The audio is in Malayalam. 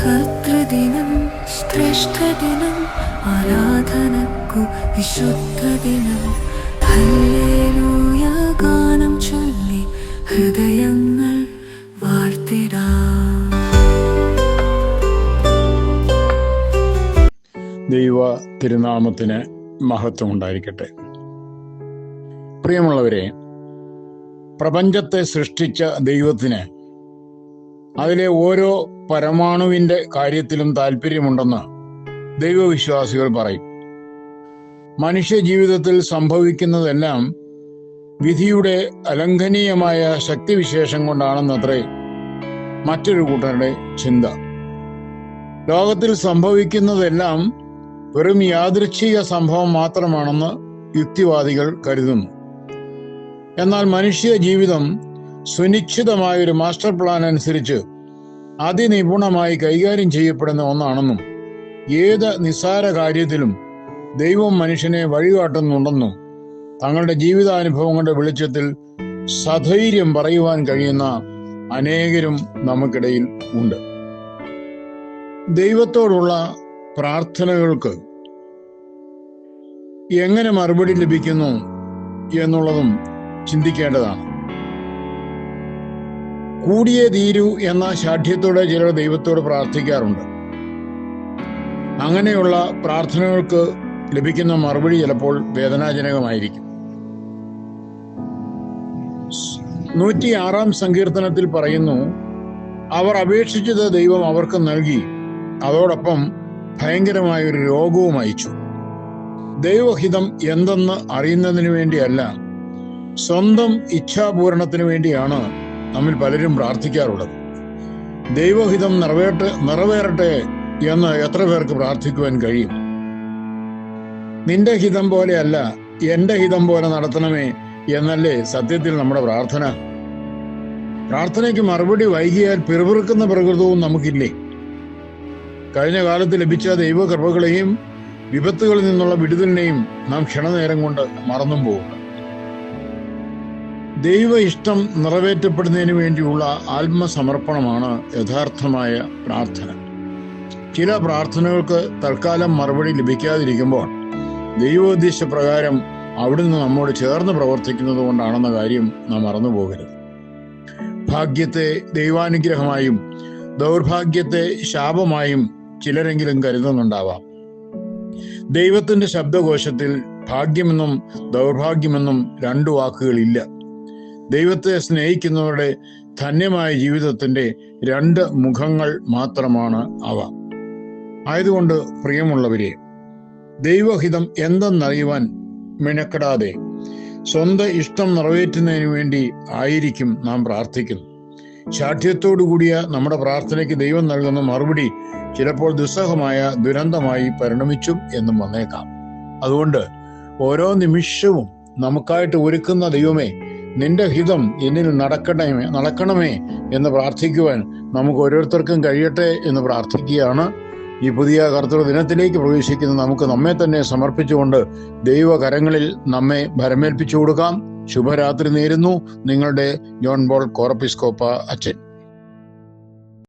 കർത്തൃദിനം, ശ്രേഷ്ഠദിനം, ആരാധനക്കു വിശുദ്ധദിനം. ഹല്ലേലൂയ ഗാനം ചൊല്ലി ഹൃദയങ്ങൾ വാഴ്ത്തിടാം. ദൈവ തിരുനാമത്തിന് മഹത്വം ഉണ്ടായിരിക്കട്ടെ. പ്രിയമുള്ളവരെ, പ്രപഞ്ചത്തെ സൃഷ്ടിച്ച ദൈവത്തിന് അതിലെ ഓരോ പരമാണുവിൻ്റെ കാര്യത്തിലും താല്പര്യമുണ്ടെന്ന് ദൈവവിശ്വാസികൾ പറയും. മനുഷ്യ ജീവിതത്തിൽ സംഭവിക്കുന്നതെല്ലാം വിധിയുടെ അലംഘനീയമായ ശക്തിവിശേഷം കൊണ്ടാണെന്നത്രേ മറ്റൊരു കൂട്ടരുടെ ചിന്ത. ലോകത്തിൽ സംഭവിക്കുന്നതെല്ലാം വെറും യാദൃച്ഛിക സംഭവം മാത്രമാണെന്ന് യുക്തിവാദികൾ കരുതുന്നു. എന്നാൽ മനുഷ്യ ജീവിതം സുനിശ്ചിതമായൊരു മാസ്റ്റർ പ്ലാൻ അനുസരിച്ച് അതിനിപുണമായി കൈകാര്യം ചെയ്യപ്പെടുന്ന ഒന്നാണെന്നും ഏത് നിസ്സാര കാര്യത്തിലും ദൈവം മനുഷ്യനെ വഴികാട്ടുന്നുണ്ടെന്നും തങ്ങളുടെ ജീവിതാനുഭവങ്ങളുടെ വെളിച്ചത്തിൽ സധൈര്യം പറയുവാൻ കഴിയുന്ന അനേകരും നമുക്കിടയിൽ ഉണ്ട്. ദൈവത്തോടുള്ള പ്രാർത്ഥനകൾക്ക് എങ്ങനെ മറുപടി ലഭിക്കുന്നു എന്നുള്ളതും ചിന്തിക്കേണ്ടതാണ്. കൂടിയേ തീരൂ എന്ന ശാഠ്യത്തോടെ ചിലർ ദൈവത്തോട് പ്രാർത്ഥിക്കാറുണ്ട്. അങ്ങനെയുള്ള പ്രാർത്ഥനകൾക്ക് ലഭിക്കുന്ന മറുപടി ചിലപ്പോൾ വേദനാജനകമായിരിക്കും. 106 സങ്കീർത്തനത്തിൽ പറയുന്നു, അവർ അപേക്ഷിച്ചത് ദൈവം അവർക്ക് നൽകി, അതോടൊപ്പം ഭയങ്കരമായ ഒരു രോഗവും അയച്ചു. ദൈവഹിതം എന്തെന്ന് അറിയുന്നതിന് വേണ്ടിയല്ല, സ്വന്തം ഇച്ഛാപൂരണത്തിന് വേണ്ടിയാണ് നമ്മിൽ പലരും പ്രാർത്ഥിക്കാറുള്ളത്. ദൈവഹിതം നിറവേറട്ടെ എന്ന് എത്ര പേർക്ക് പ്രാർത്ഥിക്കുവാൻ കഴിയും? നിന്റെ ഹിതം പോലെയല്ല, എൻ്റെ ഹിതം പോലെ നടത്തണമേ എന്നല്ലേ സത്യത്തിൽ നമ്മുടെ പ്രാർത്ഥന. പ്രാർത്ഥനയ്ക്ക് മറുപടി വൈകിയാൽ പിറുപിറുക്കുന്ന പ്രകൃതവും നമുക്കില്ലേ? കഴിഞ്ഞ കാലത്ത് ലഭിച്ച ദൈവകൃപകളെയും വിപത്തുകളിൽ നിന്നുള്ള വിടുതലിനെയും നാം ക്ഷണനേരം കൊണ്ട് മറന്നും പോകും. ദൈവ ഇഷ്ടം നിറവേറ്റപ്പെടുന്നതിന് വേണ്ടിയുള്ള ആത്മസമർപ്പണമാണ് യഥാർത്ഥമായ പ്രാർത്ഥന. ചില പ്രാർത്ഥനകൾക്ക് തൽക്കാലം മറുപടി ലഭിക്കാതിരിക്കുമ്പോൾ ദൈവോദ്ദേശ പ്രകാരം അവിടുന്ന് നമ്മോട് ചേർന്ന് പ്രവർത്തിക്കുന്നത് കൊണ്ടാണെന്ന കാര്യം നാം മറന്നുപോകരുത്. ഭാഗ്യത്തെ ദൈവാനുഗ്രഹമായും ദൗർഭാഗ്യത്തെ ശാപമായും ചിലരെങ്കിലും കരുതുന്നുണ്ടാവാം. ദൈവത്തിന്റെ ശബ്ദകോശത്തിൽ ഭാഗ്യമെന്നും ദൗർഭാഗ്യമെന്നും 2 വാക്കുകളില്ല. ദൈവത്തെ സ്നേഹിക്കുന്നവരുടെ ധന്യമായ ജീവിതത്തിന്റെ 2 മുഖങ്ങൾ മാത്രമാണ് അവ. ആയതുകൊണ്ട് പ്രിയമുള്ളവരെ, ദൈവഹിതം എന്തെന്നറിയുവാൻ മിനക്കെടാതെ സ്വന്തം ഇഷ്ടം നിറവേറ്റുന്നതിന് വേണ്ടി ആയിരിക്കും നാം പ്രാർത്ഥിക്കുന്നത്. ശാഠ്യത്തോടു കൂടിയ നമ്മുടെ പ്രാർത്ഥനയ്ക്ക് ദൈവം നൽകുന്ന മറുപടി ചിലപ്പോൾ ദുസ്സഹമായ ദുരന്തമായി പരിണമിച്ചും എന്നും വന്നേക്കാം. അതുകൊണ്ട് ഓരോ നിമിഷവും നമുക്കായിട്ട് ഒരുക്കുന്ന ദൈവമേ, നിന്റെ ഹിതം എന്നിൽ നടക്കണമേ എന്ന് പ്രാർത്ഥിക്കുവാൻ നമുക്ക് ഓരോരുത്തർക്കും കഴിയട്ടെ എന്ന് പ്രാർത്ഥിക്കുകയാണ്. ഈ പുതിയ കർത്തൃ ദിനത്തിലേക്ക് പ്രവേശിക്കുന്ന നമുക്ക് നമ്മെ തന്നെ സമർപ്പിച്ചുകൊണ്ട് ദൈവകരങ്ങളിൽ നമ്മെ ഭരമേൽപ്പിച്ചു കൊടുക്കാം. ശുഭരാത്രി നേരുന്നു. നിങ്ങളുടെ ജോൺ ബോൾ കോറപ്പിസ്കോപ്പ അച്ഛൻ.